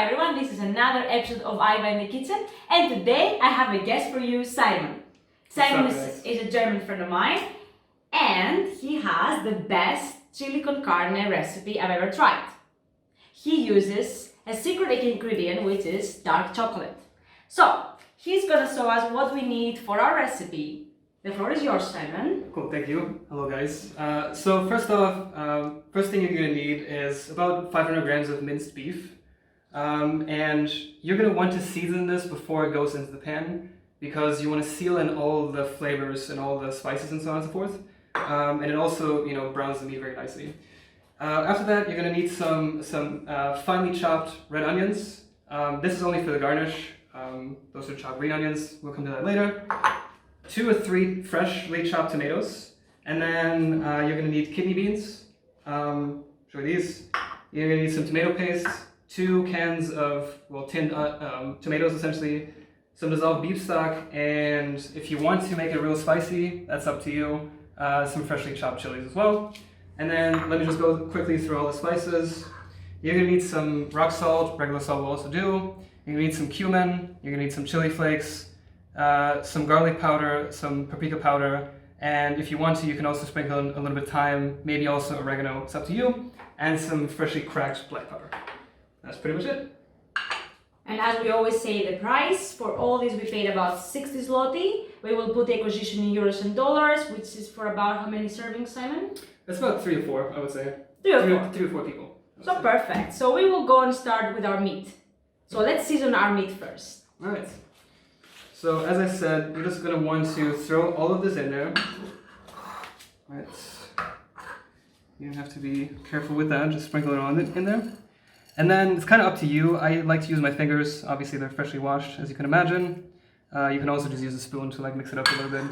everyone, this is another episode of Iva in the Kitchen, and today I have a guest for you, Simon. Simon is a German friend of mine, and he has the best chili con carne recipe I've ever tried. He uses a secret ingredient, which is dark chocolate. So, he's gonna show us what we need for our recipe. The floor is yours, Simon. Cool, thank you. Hello guys. So first off, first thing you're going to need is about 500 grams of minced beef. And you're going to want to season this before it goes into the pan because you want to seal in all the flavors and all the spices and so on and so forth. And it also, browns the meat very nicely. After that, you're going to need some finely chopped red onions. This is only for the garnish. Those are chopped green onions. We'll come to that later. 2 or 3 freshly chopped tomatoes, and then you're going to need kidney beans. Show these. You're going to need some tomato paste, 2 cans of tinned tomatoes essentially, some dissolved beef stock, and if you want to make it real spicy, that's up to you. Some freshly chopped chilies as well. And then let me just go quickly through all the spices. You're going to need some rock salt, regular salt will also do. You're going to need some cumin. You're going to need some chili flakes. Some garlic powder, some paprika powder, and if you want to, you can also sprinkle in a little bit of thyme, maybe also oregano, it's up to you, and some freshly cracked black pepper. That's pretty much it. And as we always say, the price for all this we paid about 60 zloty. We will put the acquisition in euros and dollars, which is for about how many servings, Simon? That's about 3 or 4, I would say. 3 or 4? 3 or 4 people. So perfect. So we will go and start with our meat. So let's season our meat first. Alright. So as I said, you're just going to want to throw all of this in there. Right. You have to be careful with that, just sprinkle it on in there. And then it's kind of up to you. I like to use my fingers, obviously they're freshly washed, as you can imagine. You can also just use a spoon to mix it up a little bit.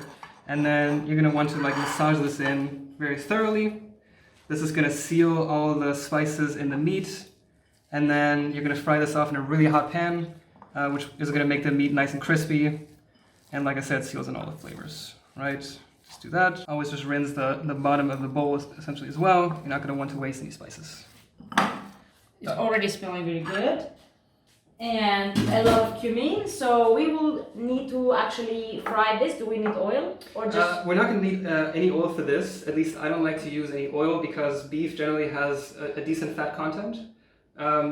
And then you're going to want to massage this in very thoroughly. This is going to seal all the spices in the meat. And then you're going to fry this off in a really hot pan. Which is going to make the meat nice and crispy, and like I said, seals in all the flavors, right? Just do that. Always just rinse the bottom of the bowl essentially as well. You're not going to want to waste any spices. It's already smelling really good. And a lot of cumin, so we will need to actually fry this. Do we need oil or just... We're not going to need any oil for this. At least I don't like to use any oil because beef generally has a decent fat content.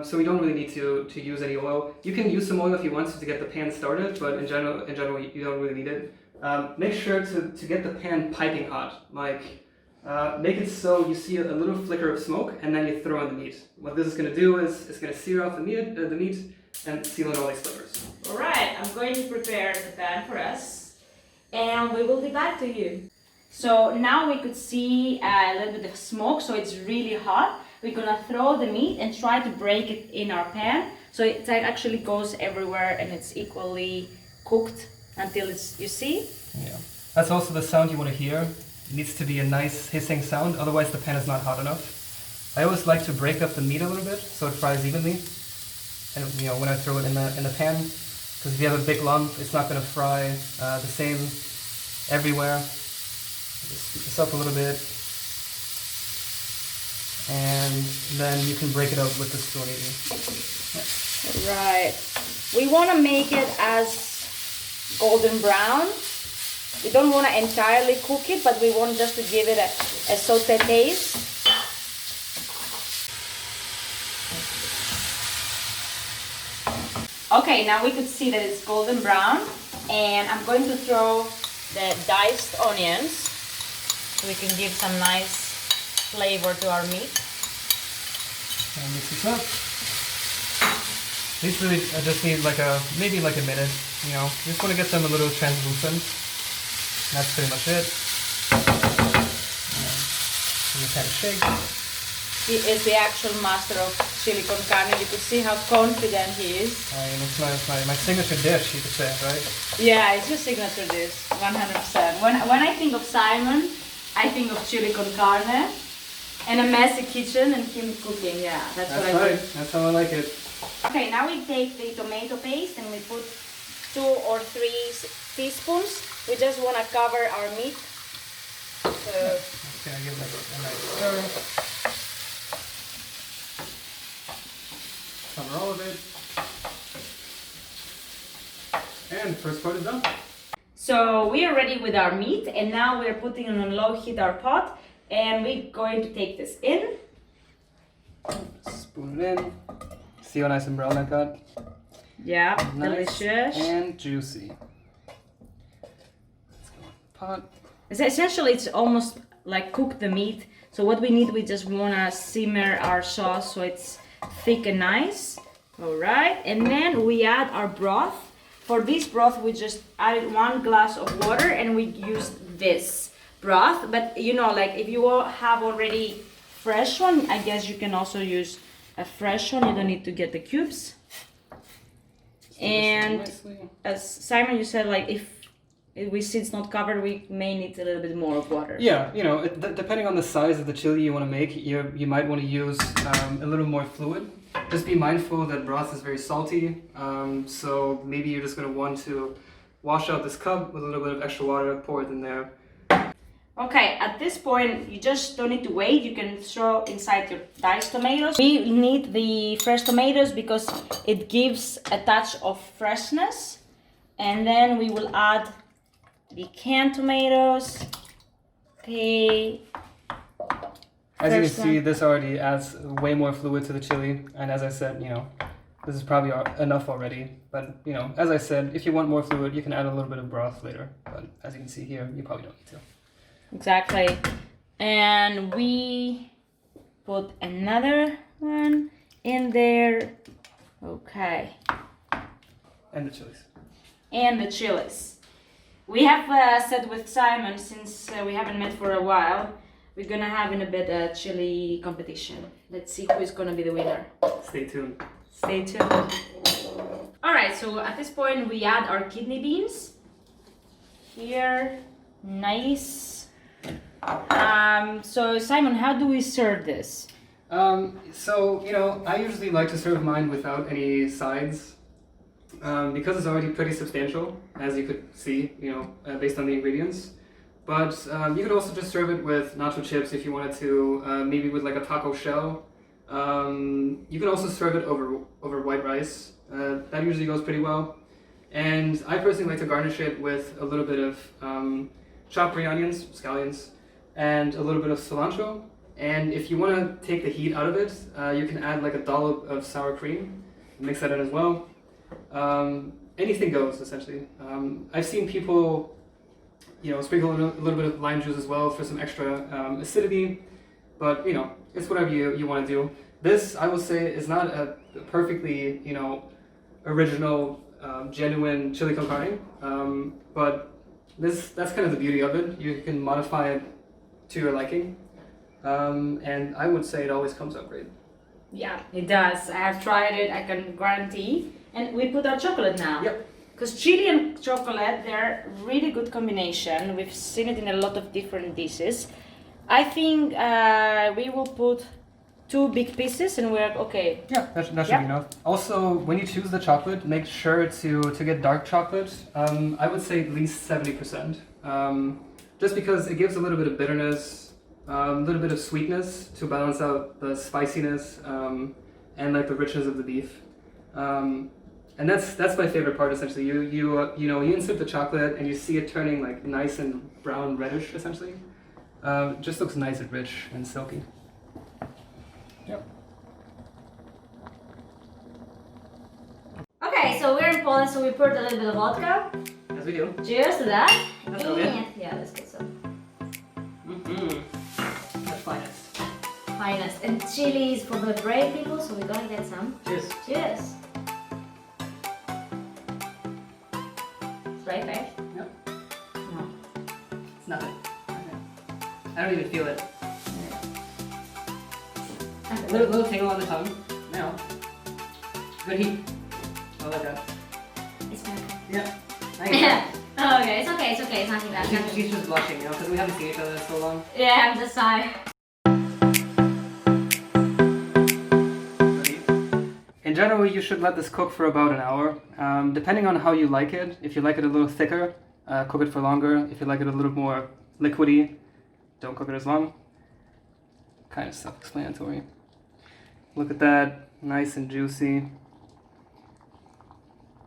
So we don't really need to use any oil. You can use some oil if you want to get the pan started, but in general you don't really need it. Make sure to get the pan piping hot. Make it so you see a little flicker of smoke, and then you throw in the meat. What this is going to do is it's going to sear off the meat and seal in all these flavors. All right, I'm going to prepare the pan for us, and we will be back to you. So now we could see a little bit of smoke, so it's really hot. We're gonna throw the meat and try to break it in our pan so it actually goes everywhere and it's equally cooked until it's, you see? Yeah. That's also the sound you want to hear. It needs to be a nice hissing sound, otherwise the pan is not hot enough. I always like to break up the meat a little bit so it fries evenly. And when I throw it in the pan, because if you have a big lump, it's not going to fry the same everywhere. Just speed this up a little bit. And then you can break it up with the spoon easy. Yeah. Right. We want to make it as golden brown. We don't want to entirely cook it, but we want just to give it a saute taste. Okay, now we could see that it's golden brown, and I'm going to throw the diced onions so we can give some nice flavor to our meat. And mix this up. These really just need maybe a minute. You just want to get them a little translucent. That's pretty much it. And you kind of shake. He is the actual master of chili con carne. You could see how confident he is. It's my signature dish, you could say, right? Yeah, it's your signature dish, 100%. When I think of Simon, I think of chili con carne. And a messy kitchen and him cooking, yeah, that's what I right. do. That's how I like it. Okay, now we take the tomato paste and we put 2 or 3 teaspoons. We just want to cover our meat. Okay, I give it a nice stir. Cover all of it. And the first part is done. So we are ready with our meat, and now we're putting on low heat our pot, and we're going to take this in. Spoon it in. See how nice and brown that got? Yeah, Nice delicious. and juicy. Let's go in the pot. Essentially, it's almost like cook the meat. So what we need, we just wanna simmer our sauce so it's thick and nice. All right, and then we add our broth. For this broth, we just added 1 glass of water, and we used this broth. But you know, like if you have already fresh one, I guess you can also use a fresh one. You don't need to get the cubes. And as Simon, you said, like if we see it's not covered, we may need a little bit more of water. Yeah, you know, depending on the size of the chili you want to make, you might want to use a little more fluid. Just be mindful that broth is very salty, so maybe you're just going to want to wash out this cup with a little bit of extra water, pour it in there. Okay, at this point, you just don't need to wait. You can throw inside your diced tomatoes. We need the fresh tomatoes because it gives a touch of freshness. And then we will add the canned tomatoes. Okay. As you can see, this already adds way more fluid to the chili. And as I said, you know, this is probably enough already. But, you know, as I said, if you want more fluid, you can add a little bit of broth later. But as you can see here, you probably don't need to. Exactly. And we put another one in there. Okay. And the chilies. And the chilies. We have said with Simon, since we haven't met for a while, we're gonna have in a bit a chili competition. Let's see who is gonna be the winner. Stay tuned. Stay tuned. Alright, so at this point we add our kidney beans. Here, nice. So Simon, how do we serve this? So, you know, I usually like to serve mine without any sides. Because it's already pretty substantial, as you could see, you know, based on the ingredients. But you could also just serve it with nacho chips if you wanted to, maybe with like a taco shell. You can also serve it over white rice. That usually goes pretty well. And I personally like to garnish it with a little bit of chopped green onions, scallions, and a little bit of cilantro. And if you want to take the heat out of it, you can add like a dollop of sour cream, mix that in as well. Anything goes, essentially. I've seen people, you know, sprinkle a little bit of lime juice as well for some extra acidity, but you know, it's whatever you want to do. This, I will say, is not a perfectly, you know, original, genuine chili con carne, but that's kind of the beauty of it. You can modify it to your liking, and I would say it always comes out great. Yeah, it does. I have tried it, I can guarantee. And we put our chocolate now. Yep. Because chili and chocolate, they're really good combination. We've seen it in a lot of different dishes. I think we will put 2 big pieces and we're okay. Yeah, that should be enough. Also, when you choose the chocolate, make sure to get dark chocolate. I would say at least 70%. Just because it gives a little bit of bitterness, a little bit of sweetness to balance out the spiciness and like the richness of the beef. And that's my favorite part, essentially. You know, you insert the chocolate and you see it turning like nice and brown reddish, essentially. Just looks nice and rich and silky. Yep. Okay, so we're in Poland, so we poured a little bit of vodka. As we do. Cheers to that. That's all good. Yeah, let's get some. That's finest. Finest. And chili is for the brave people, so we're gonna get some. Cheers. Cheers. Right, right? Yep. No. It's nothing. I don't even feel it. A little tingle on the tongue. Now. Good heat. I like that. It's better. Yeah. Oh, okay, it's okay, it's nothing bad. She's just blushing, you know, because we haven't seen each other in so long. Yeah, I'm just sorry. In general, you should let this cook for about an hour. Depending on how you like it, if you like it a little thicker, cook it for longer. If you like it a little more liquidy, don't cook it as long. Kind of self-explanatory. Look at that, nice and juicy.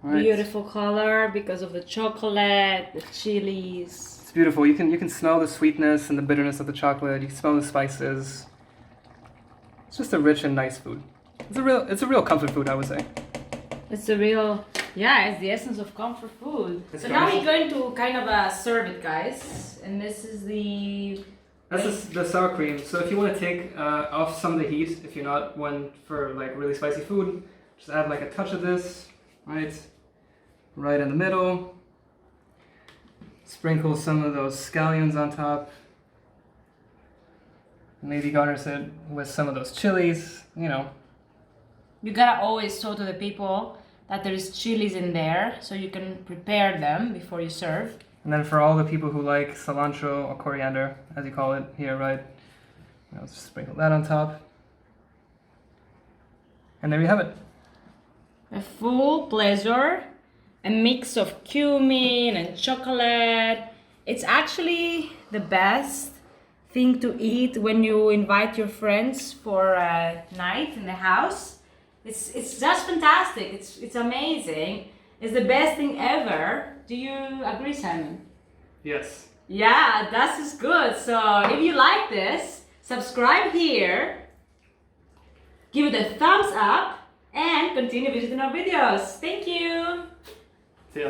Right. Beautiful color because of the chocolate, the chilies. It's beautiful. You can smell the sweetness and the bitterness of the chocolate. You can smell the spices. It's just a rich and nice food. It's a real comfort food, I would say. It's the real, yeah, it's the essence of comfort food. It's So now garnish. we're going to kind of serve it, guys. And this is the... That's the sour cream. So if you want to take off some of the heat, if you're not one for like really spicy food, just add like a touch of this, right in the middle. Sprinkle some of those scallions on top. Maybe garnish it with some of those chilies, you know. You gotta always show to the people that there is chilies in there, so you can prepare them before you serve. And then for all the people who like cilantro or coriander, as you call it here, right? I'll just sprinkle that on top. And there you have it. A full pleasure, a mix of cumin and chocolate. It's actually the best thing to eat when you invite your friends for a night in the house. It's just fantastic. It's amazing. It's the best thing ever. Do you agree, Simon? Yes. Yeah, that is good. So if you like this, subscribe here, give it a thumbs up, and continue visiting our videos. Thank you. See ya.